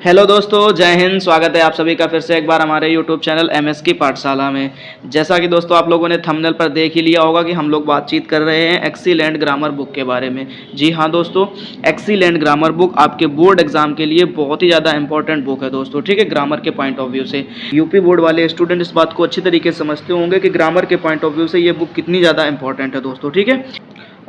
Hello दोस्तों, जय हिंद। स्वागत है आप सभी का फिर से एक बार हमारे यूट्यूब चैनल एमएस की पाठशाला में। जैसा कि दोस्तों आप लोगों ने थंबनेल पर देख ही लिया होगा कि हम लोग बातचीत कर रहे हैं एक्सीलेंट ग्रामर बुक के बारे में। जी हाँ दोस्तों, एक्सीलेंट ग्रामर बुक आपके बोर्ड एग्जाम के लिए बहुत ही ज़्यादा इंपॉर्टेंट बुक है दोस्तों, ठीक है। ग्रामर के पॉइंट ऑफ व्यू से यूपी बोर्ड वाले स्टूडेंट इस बात को अच्छी तरीके से समझते होंगे कि ग्रामर के पॉइंट ऑफ व्यू से ये बुक कितनी ज़्यादा इंपॉर्टेंट है दोस्तों, ठीक है।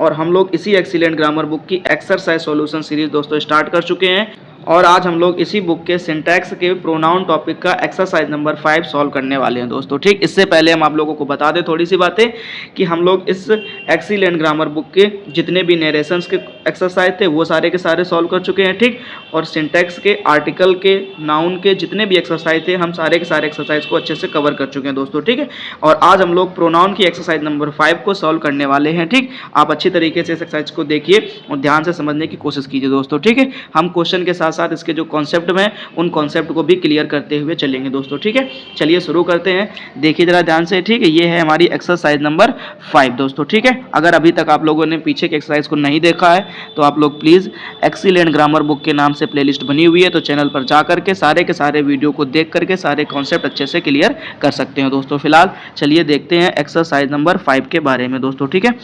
और हम लोग इसी एक्सीलेंट ग्रामर बुक की एक्सरसाइज सॉल्यूशन सीरीज दोस्तों स्टार्ट कर चुके हैं और आज हम लोग इसी बुक के सिंटैक्स के प्रोनाउन टॉपिक का एक्सरसाइज नंबर 5 सॉल्व करने वाले हैं दोस्तों, ठीक। इससे पहले हम आप लोगों को बता दें थोड़ी सी बातें कि हम लोग इस एक्सीलेंट ग्रामर बुक के जितने भी नरेशंस के एक्सरसाइज थे वो सारे के सारे सॉल्व कर चुके हैं, ठीक। और सिंटैक्स के, आर्टिकल के, नाउन के जितने भी एक्सरसाइज थे हम सारे के सारे एक्सरसाइज को अच्छे से कवर कर चुके हैं दोस्तों, ठीक है। और आज हम लोग प्रोनाउन की एक्सरसाइज नंबर 5 को सॉल्व करने वाले हैं, ठीक। आप अच्छी तरीके से इस एक्सरसाइज को देखिए और ध्यान से समझने की कोशिश कीजिए दोस्तों, ठीक है। हम क्वेश्चन के साथ साथ इसके जो कॉन्सेप्ट में उन कॉन्सेप्ट को भी क्लियर करते हुए चलेंगे दोस्तों, ठीक है। चलिए शुरू करते हैं, देखिए जरा ध्यान से, ठीक है। ये है हमारी एक्सरसाइज नंबर 5 दोस्तों, ठीक है। अगर अभी तक आप लोगों ने पीछे के एक्सरसाइज को नहीं देखा है तो आप लोग प्लीज एक्सीलेंट ग्रामर बुक के नाम से प्लेलिस्ट बनी हुई है, तो चैनल पर जा करके सारे के सारे वीडियो को देख करके सारे कॉन्सेप्ट अच्छे से क्लियर कर सकते हैं दोस्तों। फिलहाल चलिए देखते हैं एक्सरसाइज नंबर 5 के बारे में दोस्तों, ठीक है।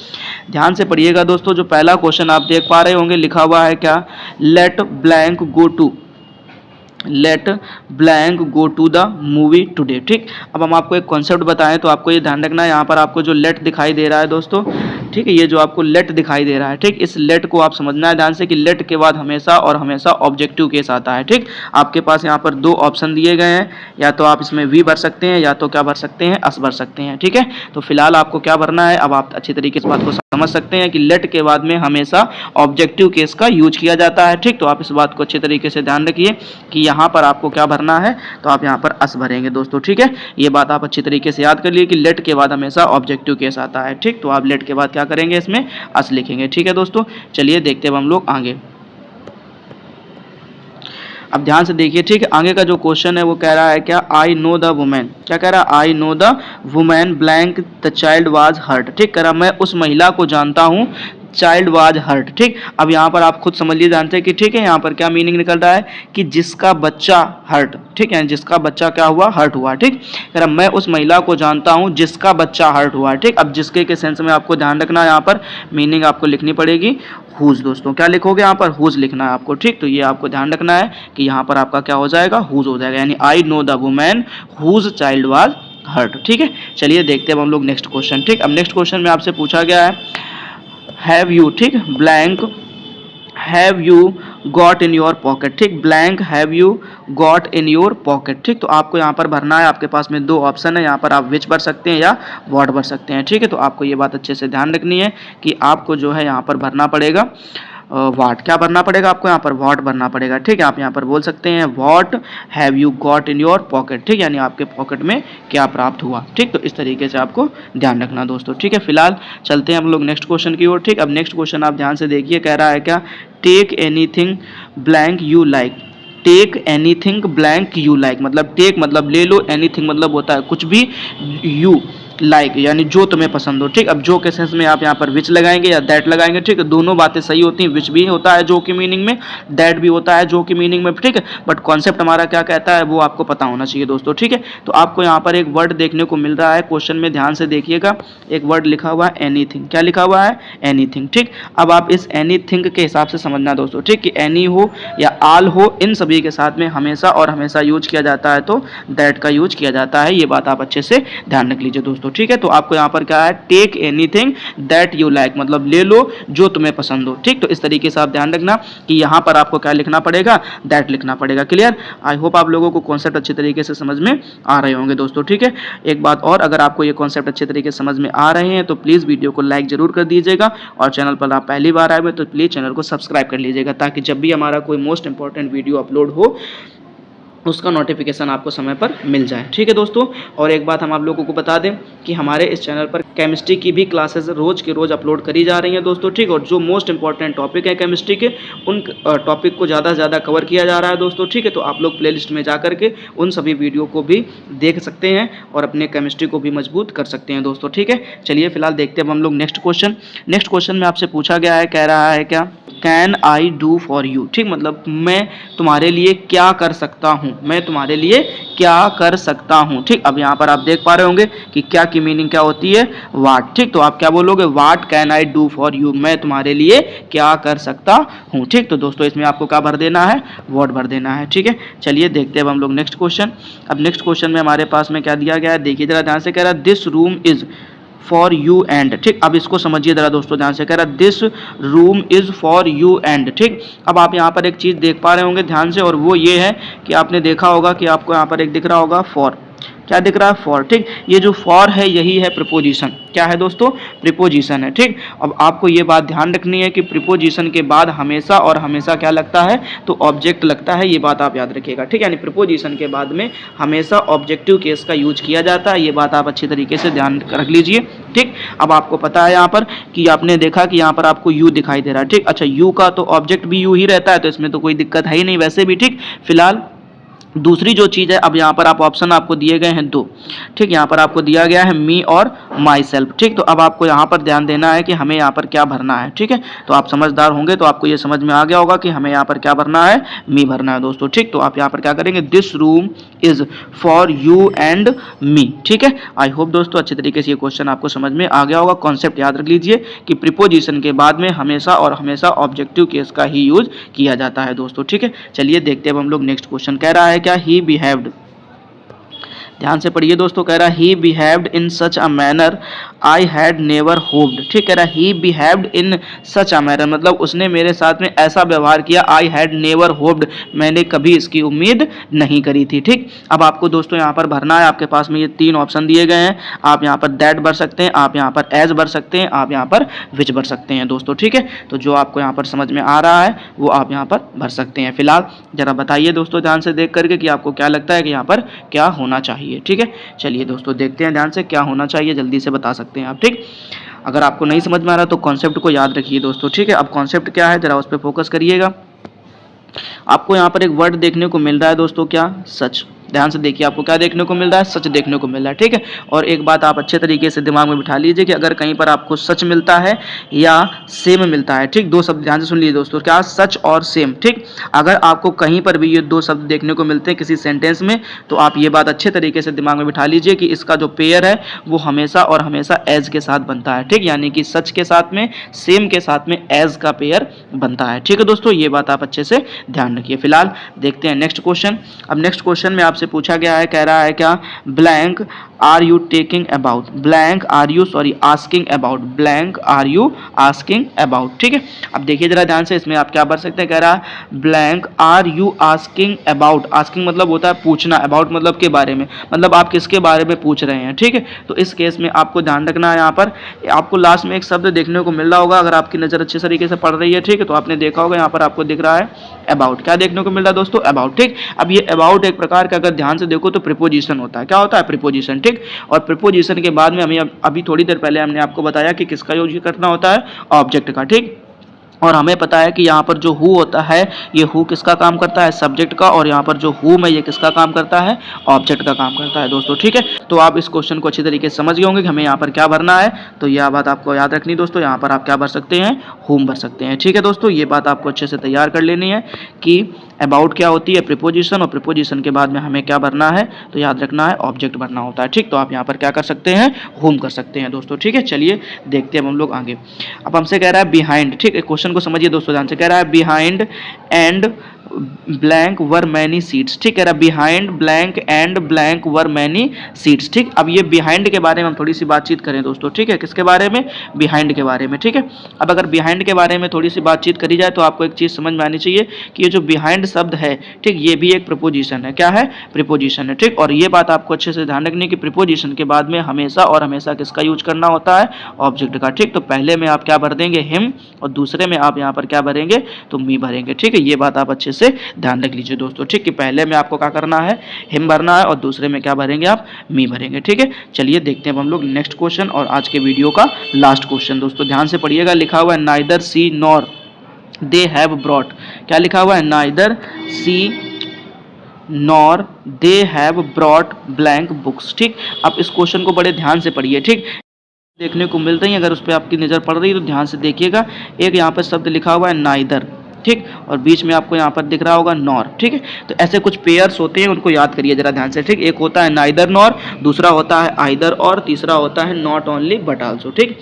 ध्यान से पढ़िएगा दोस्तों। जो पहला क्वेश्चन आप देख पा रहे होंगे लिखा हुआ है क्या, let blank go to, let blank go to the movie today, ठीक। अब हम आपको एक कॉन्सेप्ट बताएं तो आपको ये ध्यान रखना है, यहाँ पर आपको जो लेट दिखाई दे रहा है दोस्तों, ठीक है, ये जो आपको लेट दिखाई दे रहा है, ठीक। इस लेट को आप समझना है ध्यान से कि लेट के बाद हमेशा और हमेशा ऑब्जेक्टिव केस आता है, ठीक। आपके पास यहाँ पर दो ऑप्शन दिए गए हैं, या तो आप इसमें वी भर सकते हैं या तो क्या भर सकते हैं, अस भर सकते हैं, ठीक है। तो फिलहाल आपको क्या भरना है, अब आप अच्छी तरीके से बात को समझ सकते हैं कि लेट के बाद में हमेशा ऑब्जेक्टिव केस का यूज किया जाता है, ठीक। तो आप इस बात को अच्छे तरीके से ध्यान रखिए कि यहाँ पर आपको क्या भरना है, तो आप यहाँ पर अस भरेंगे दोस्तों, ठीक है। ये बात आप अच्छी तरीके से याद कर लिए कि लेट के बाद हमेशा ऑब्जेक्टिव केस आता है, ठीक। तो आप लेट के बाद क्या करेंगे, इसमें अस लिखेंगे, ठीक है दोस्तों। चलिए देखते हैं हम लोग आगे। अब ध्यान से देखिए, ठीक है। आगे का जो क्वेश्चन है वो कह रहा है क्या, आई नो द वुमेन, क्या कह रहा है, I know the women blank the child was hurt, ठीक। कह रहा मैं उस महिला को जानता हूँ, चाइल्ड वाज हर्ट, ठीक। अब यहाँ पर आप खुद समझ लीजिए, जानते हैं कि ठीक है यहाँ पर क्या मीनिंग निकल रहा है कि जिसका बच्चा हर्ट, ठीक है, जिसका बच्चा क्या हुआ, हर्ट हुआ, ठीक। कह रहा मैं उस महिला को जानता हूँ जिसका बच्चा हर्ट हुआ, ठीक। अब जिसके के सेंस में आपको ध्यान रखना है, यहाँ पर मीनिंग आपको लिखनी पड़ेगी हुज दोस्तों। क्या लिखोगे यहाँ पर, हुज लिखना है आपको, ठीक। तो ये आपको ध्यान रखना है कि यहाँ पर आपका क्या हो जाएगा, हुज हो जाएगा, यानी I know the women whose child was hurt, ठीक है। चलिए देखते हैं हम लोग नेक्स्ट क्वेश्चन, ठीक। अब नेक्स्ट क्वेश्चन में आपसे पूछा गया है हैव यू, ठीक, blank have you got in your pocket, ठीक। Blank have you got in your pocket, ठीक। तो आपको यहाँ पर भरना है, आपके पास में दो ऑप्शन है, यहाँ पर आप विच भर सकते हैं या व्हाट भर सकते हैं, ठीक है। तो आपको ये बात अच्छे से ध्यान रखनी है कि आपको जो है यहाँ पर भरना पड़ेगा व्हाट, क्या भरना पड़ेगा आपको यहाँ पर, व्हाट भरना पड़ेगा, ठीक है। आप यहाँ पर बोल सकते हैं what have you got in your pocket, ठीक, यानी आपके पॉकेट में क्या प्राप्त हुआ, ठीक। तो इस तरीके से आपको ध्यान रखना दोस्तों, ठीक है। फिलहाल चलते हैं हम लोग नेक्स्ट क्वेश्चन की ओर, ठीक। अब नेक्स्ट क्वेश्चन आप ध्यान से देखिए, कह रहा है क्या, take anything blank you like, take anything blank you like, मतलब टेक मतलब ले लो, एनीथिंग मतलब होता है कुछ भी, यू लाइक यानी जो तुम्हें पसंद हो, ठीक। अब जो के सेंस में आप यहाँ पर विच लगाएंगे या दैट लगाएंगे, ठीक है। दोनों बातें सही होती हैं, विच भी होता है जो की मीनिंग में, दैट भी होता है जो की मीनिंग में, ठीक है। बट कॉन्सेप्ट हमारा क्या कहता है वो आपको पता होना चाहिए दोस्तों, ठीक है। तो आपको यहाँ पर एक वर्ड देखने को मिल रहा है क्वेश्चन में, ध्यान से देखिएगा, एक वर्ड लिखा हुआ है एनीथिंग, क्या लिखा हुआ है, एनीथिंग, ठीक। अब आप इस एनीथिंग के हिसाब से समझना दोस्तों, ठीक, कि एनी हो या आल हो, इन सभी के साथ में हमेशा और हमेशा यूज किया जाता है तो दैट का यूज किया जाता है, ये बात आप अच्छे से ध्यान रख लीजिए दोस्तों, ठीक है। तो आपको यहाँ पर क्या है, take anything that you like, मतलब ले लो जो तुम्हें पसंद हो, ठीक। तो इस तरीके से आप ध्यान रखना कि यहाँ पर आपको क्या लिखना पड़ेगा, दैट लिखना पड़ेगा, क्लियर। आई होप आप लोगों को कॉन्सेप्ट अच्छे तरीके से समझ में आ रहे होंगे दोस्तों, ठीक है। एक बात और, अगर आपको ये कॉन्सेप्ट अच्छे तरीके से समझ में आ रहे हैं तो प्लीज़ वीडियो को लाइक जरूर कर दीजिएगा, और चैनल पर आप पहली बार आए हुए तो प्लीज़ चैनल को सब्सक्राइब कर लीजिएगा, ताकि जब भी हमारा कोई मोस्ट इंपॉर्टेंट वीडियो अपलोड हो उसका नोटिफिकेशन आपको समय पर मिल जाए, ठीक है दोस्तों। और एक बात हम आप लोगों को बता दें कि हमारे इस चैनल पर केमिस्ट्री की भी क्लासेस रोज़ के रोज़ अपलोड करी जा रही हैं दोस्तों, ठीक। और जो मोस्ट इंपॉर्टेंट टॉपिक है केमिस्ट्री के, उन टॉपिक को ज़्यादा से ज़्यादा कवर किया जा रहा है दोस्तों, ठीक है। तो आप लोग प्लेलिस्ट में जा करके उन सभी वीडियो को भी देख सकते हैं और अपने केमिस्ट्री को भी मजबूत कर सकते हैं दोस्तों, ठीक है। चलिए फिलहाल देखते हैं अब हम लोग नेक्स्ट क्वेश्चन। नेक्स्ट क्वेश्चन में आपसे पूछा गया है, कह रहा है क्या, can I do for you, ठीक। मतलब मैं तुम्हारे लिए क्या कर सकता हूँ, मैं तुम्हारे लिए क्या कर सकता हूँ, ठीक। अब यहाँ पर आप देख पा रहे होंगे कि क्या की मीनिंग क्या होती है, वाट, ठीक। तो आप क्या बोलोगे, what can I do for you, मैं तुम्हारे लिए क्या कर सकता हूँ, ठीक। तो दोस्तों इसमें आपको क्या भर देना है, व्हाट भर देना है, ठीक है। चलिए देखते हैं अब हम लोग नेक्स्ट क्वेश्चन। अब नेक्स्ट क्वेश्चन में हमारे पास में क्या दिया गया है, देखिए जरा ध्यान से, कह रहा है this room is for you and, ठीक। अब इसको समझिए जरा दोस्तों ध्यान से, कह रहा है this room is for you and, ठीक। अब आप यहाँ पर एक चीज़ देख पा रहे होंगे ध्यान से, और वो ये है कि आपने देखा होगा कि आपको यहाँ पर एक दिख रहा होगा फॉर, क्या दिख रहा है, फॉर, ठीक। ये जो फॉर है यही है प्रीपोजिशन, क्या है दोस्तों, प्रीपोजिशन है, ठीक। अब आपको ये बात ध्यान रखनी है कि प्रीपोजिशन के बाद हमेशा और हमेशा क्या लगता है, तो ऑब्जेक्ट लगता है, ये बात आप याद रखिएगा, ठीक। यानी प्रीपोजिशन के बाद में हमेशा ऑब्जेक्टिव केस का यूज किया जाता है, ये बात आप अच्छी तरीके से ध्यान रख लीजिए, ठीक। अब आपको पता है यहाँ पर कि आपने देखा कि यहाँ पर आपको यू दिखाई दे रहा है, ठीक। अच्छा, यू का तो ऑब्जेक्ट भी यू ही रहता है, तो इसमें तो कोई दिक्कत है ही नहीं वैसे भी, ठीक। फिलहाल दूसरी जो चीज़ है, अब यहाँ पर आप ऑप्शन आपको दिए गए हैं दो, ठीक। यहाँ पर आपको दिया गया है मी और माई सेल्फ, ठीक। तो अब आपको यहाँ पर ध्यान देना है कि हमें यहाँ पर क्या भरना है, ठीक है। तो आप समझदार होंगे तो आपको ये समझ में आ गया होगा कि हमें यहाँ पर क्या भरना है, मी भरना है दोस्तों, ठीक। तो आप यहाँ पर क्या करेंगे, this room is for you and me, ठीक है। आई होप दोस्तों अच्छी तरीके से ये क्वेश्चन आपको समझ में आ गया होगा। कॉन्सेप्ट याद रख लीजिए कि प्रीपोजिशन के बाद में हमेशा और हमेशा ऑब्जेक्टिव केस का ही यूज किया जाता है दोस्तों, ठीक है। चलिए देखते हैं अब हम लोग नेक्स्ट क्वेश्चन, कह रहा है क्या, ही बिहेव्ड, ध्यान से पढ़िए दोस्तों, कह रहा he behaved in such a manner I had never hoped, ठीक। कह रहा he behaved in such a manner, मतलब उसने मेरे साथ में ऐसा व्यवहार किया, आई हैड नेवर होप्ड, मैंने कभी इसकी उम्मीद नहीं करी थी, ठीक। अब आपको दोस्तों यहाँ पर भरना है, आपके पास में ये तीन ऑप्शन दिए गए हैं, आप यहाँ पर दैट भर सकते हैं, आप यहाँ पर एज भर सकते हैं, आप यहाँ पर विच भर सकते हैं दोस्तों, ठीक है। तो जो आपको यहाँ पर समझ में आ रहा है वो आप यहाँ पर भर सकते हैं। फिलहाल जरा बताइए दोस्तों ध्यान से देख करके कि आपको क्या लगता है कि यहाँ पर क्या होना चाहिए, ठीक है। चलिए दोस्तों देखते हैं ध्यान से क्या होना चाहिए, जल्दी से बता सकते हैं आप, ठीक। अगर आपको नहीं समझ में आ रहा तो कॉन्सेप्ट को याद रखिए दोस्तों, ठीक है। अब कॉन्सेप्ट क्या है जरा उस पर फोकस करिएगा। आपको यहाँ पर एक वर्ड देखने को मिल रहा है दोस्तों, क्या, सच। ध्यान से देखिए, आपको क्या देखने को मिल रहा है, सच देखने को मिल रहा है, ठीक है। और एक बात आप अच्छे तरीके से दिमाग में बिठा लीजिए कि अगर कहीं पर आपको सच मिलता है या सेम मिलता है, ठीक, दो शब्द ध्यान से सुन लीजिए दोस्तों, क्या, सच और सेम, ठीक। अगर आपको कहीं पर भी ये दो शब्द देखने को मिलते हैं किसी सेंटेंस में, तो आप ये बात अच्छे तरीके से दिमाग में बिठा लीजिए कि इसका जो पेयर है वो हमेशा और हमेशा एज के साथ बनता है, ठीक। यानी कि सच के साथ में, सेम के साथ में एज का पेयर बनता है, ठीक है दोस्तों। ये बात आप अच्छे से ध्यान रखिए। फिलहाल देखते हैं नेक्स्ट क्वेश्चन। अब नेक्स्ट क्वेश्चन में आपसे पूछा गया है, कह रहा है क्या, blank are you taking about, blank are you asking about, blank are you asking about, ठीक है। अब देखिए जरा ध्यान से, इसमें आप क्या भर सकते हैं, कह रहा है blank are you asking about, asking मतलब होता है पूछना, अबाउट मतलब के बारे में, मतलब आप किसके बारे में पूछ रहे हैं, ठीक है। तो इस केस में आपको ध्यान रखना है, यहाँ पर आपको लास्ट में एक शब्द देखने को मिल रहा होगा, अगर आपकी नज़र अच्छे तरीके से पड़ रही है, ठीक है, तो आपने देखा होगा यहाँ पर आपको दिख रहा है अबाउट, क्या देखने को मिल रहा है दोस्तों, अबाउट, ठीक। अब ये अबाउट एक प्रकार का अगर ध्यान से देखो तो प्रीपोजिशन होता है, क्या होता है, प्रीपोजिशन, ठीक। और प्रीपोजिशन के बाद में हमें अभी थोड़ी देर पहले हमने आपको बताया कि किसका यूज करना होता है, ऑब्जेक्ट का, ठीक। और हमें पता है कि यहाँ पर जो हु होता है, ये हु किसका काम करता है, सब्जेक्ट का, और यहाँ पर जो हुम है ये किसका काम करता है, ऑब्जेक्ट का काम करता है दोस्तों, ठीक है। तो आप इस क्वेश्चन को अच्छी तरीके से समझ गए होंगे कि हमें यहाँ पर क्या भरना है। तो यह बात आपको याद रखनी दोस्तों, यहाँ पर आप क्या भर सकते हैं, हुम भर सकते हैं, ठीक है दोस्तों। ये बात आपको अच्छे से तैयार कर लेनी है कि अबाउट क्या होती है, प्रीपोजिशन, और प्रीपोजिशन के बाद में हमें क्या भरना है, तो याद रखना है ऑब्जेक्ट भरना होता है, ठीक। तो आप यहाँ पर क्या कर सकते हैं, हुम कर सकते हैं दोस्तों, ठीक है। चलिए देखते हैं हम लोग आगे। अब हमसे कह रहा है बिहाइंड, ठीक है, क्वेश्चन को समझिए दोस्तों ध्यान से, कह रहा है behind and blank were many seats, ठीक है, behind blank and blank were many seats, ठीक। अब ये बिहाइंड के बारे में हम थोड़ी सी बातचीत करें दोस्तों, ठीक है, किसके बारे में, बिहाइंड के बारे में, ठीक है। अब अगर बिहाइंड के बारे में थोड़ी सी बातचीत करी जाए तो आपको एक चीज़ समझ में आनी चाहिए कि ये जो बिहाइंड शब्द है, ठीक, ये भी एक प्रीपोजिशन है, क्या है, प्रीपोजिशन है, ठीक। और ये बात आपको अच्छे से ध्यान रखनी है कि प्रीपोजिशन के बाद में हमेशा और हमेशा किसका यूज करना होता है, ऑब्जेक्ट का, ठीक। तो पहले में आप क्या भर देंगे, हिम, और दूसरे में आप यहाँ पर क्या भरेंगे, तो मी भरेंगे। ठीक है, ये बात आप अच्छे से ध्यान रख लीजिए दोस्तों। ठीक है, पहले में आपको क्या करना है, हिम भरना है, और दूसरे में क्या भरेंगे आप, मी भरेंगे। ठीक है, चलिए देखते हैं अब हम लोग नेक्स्ट क्वेश्चन और आज के वीडियो का लास्ट क्वेश्चन। दोस्तों ध्यान से पढ़िएगा, लिखा हुआ है neither she nor they have brought. क्या लिखा हुआ है, neither she nor they have brought blank books. ठीक, आप इस क्वेश्चन को बड़े ध्यान से पढ़िए। ठीक, देखने को मिलते हैं, अगर उस पर आपकी नज़र पड़ रही है तो ध्यान से देखिएगा। एक यहाँ पर शब्द लिखा हुआ है नाइदर, ठीक, और बीच में आपको यहाँ पर दिख रहा होगा नॉर। ठीक है, तो ऐसे कुछ पेयर्स होते हैं, उनको याद करिए जरा ध्यान से। ठीक, एक होता है नाइदर नॉर, दूसरा होता है आइदर और, तीसरा होता है नॉट ओनली बट आल्सो। ठीक,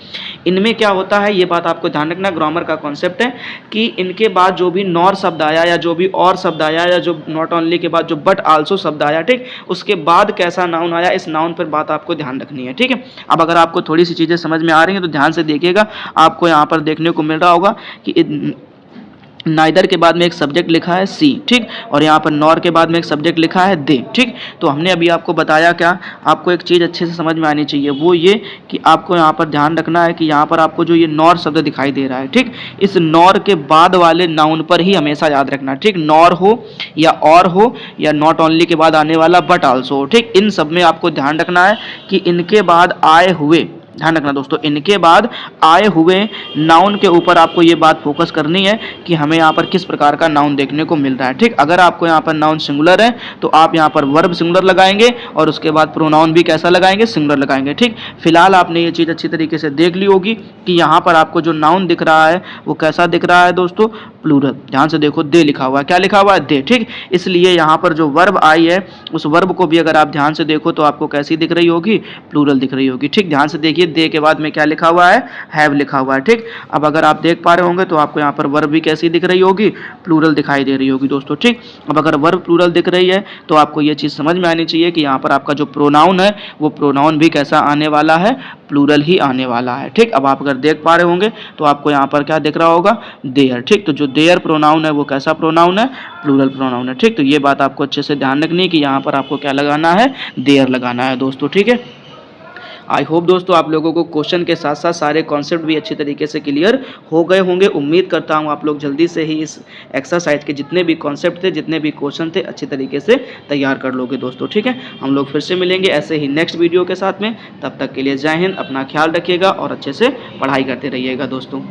इनमें क्या होता है ये बात आपको ध्यान रखना, ग्रामर का कॉन्सेप्ट है कि इनके बाद जो भी नॉर शब्द आया या जो भी और शब्द आया या जो नॉट ओनली के बाद जो बट आल्सो शब्द आया, ठीक, उसके बाद कैसा नाउन आया, इस नाउन पर बात आपको ध्यान रखनी है। ठीक है, अब अगर आपको थोड़ी सी चीज़ें समझ में आ रही हैं तो ध्यान से देखिएगा। आपको यहाँ पर देखने को मिल रहा होगा कि नाइदर के बाद में एक सब्जेक्ट लिखा है सी, ठीक, और यहाँ पर नॉर के बाद में एक सब्जेक्ट लिखा है दे। ठीक, तो हमने अभी आपको बताया क्या, आपको एक चीज़ अच्छे से समझ में आनी चाहिए, वो ये कि आपको यहाँ पर ध्यान रखना है कि यहाँ पर आपको जो ये नॉर शब्द दिखाई दे रहा है, ठीक, इस नॉर के बाद वाले नाउन पर ही हमेशा याद रखना। ठीक, नॉर हो या और हो या नॉट ओनली के बाद आने वाला बट आल्सो हो, ठीक, इन सब में आपको ध्यान रखना है कि इनके बाद आए हुए, ध्यान रखना दोस्तों, इनके बाद आए हुए नाउन के ऊपर आपको ये बात फोकस करनी है कि हमें यहाँ पर किस प्रकार का नाउन देखने को मिल रहा है। ठीक, अगर आपको यहाँ पर नाउन सिंगुलर है तो आप यहाँ पर वर्ब सिंगुलर लगाएंगे और उसके बाद प्रोनाउन भी कैसा लगाएंगे, सिंगुलर लगाएंगे। ठीक, फिलहाल आपने ये चीज़ अच्छी तरीके से देख ली होगी कि यहाँ पर आपको जो नाउन दिख रहा है वो कैसा दिख रहा है दोस्तों, प्लूरल। ध्यान से देखो, दे लिखा हुआ है, क्या लिखा हुआ है, दे। ठीक, इसलिए यहाँ पर जो वर्ब आई है उस वर्ब को भी अगर आप ध्यान से देखो तो आपको कैसी दिख रही होगी, प्लूरल दिख रही होगी। ठीक, ध्यान से देखिए, दे के बाद में क्या लिखा हुआ है, हैव लिखा हुआ है। ठीक, अब अगर आप देख पा रहे होंगे तो आपको यहाँ पर वर्ब भी कैसी दिख रही होगी, प्लूरल दिखाई दे रही होगी दोस्तों। ठीक, अब अगर वर्ब प्लूरल दिख रही है तो आपको ये चीज़ समझ में आनी चाहिए कि यहाँ पर आपका जो प्रोनाउन है वो प्रोनाउन भी कैसा आने वाला है, प्लूरल ही आने वाला है। ठीक, अब आप अगर देख पा रहे होंगे तो आपको यहाँ पर क्या दिख रहा होगा, देयर। ठीक, तो जो देयर प्रोनाउन है वो कैसा प्रोनाउन है, प्लूरल प्रोनाउन है। ठीक, तो ये बात आपको अच्छे से ध्यान रखनी है कि यहाँ पर आपको क्या लगाना है, देयर लगाना है दोस्तों। ठीक है, आई होप दोस्तों आप लोगों को क्वेश्चन के साथ साथ सारे कॉन्सेप्ट भी अच्छी तरीके से क्लियर हो गए होंगे। उम्मीद करता हूँ आप लोग जल्दी से ही इस एक्सरसाइज के जितने भी कॉन्सेप्ट थे, जितने भी क्वेश्चन थे, अच्छी तरीके से तैयार कर लोगे दोस्तों। ठीक है, हम लोग फिर से मिलेंगे ऐसे ही नेक्स्ट वीडियो के साथ में। तब तक के लिए जय हिंद, अपना ख्याल रखिएगा और अच्छे से पढ़ाई करते रहिएगा दोस्तों।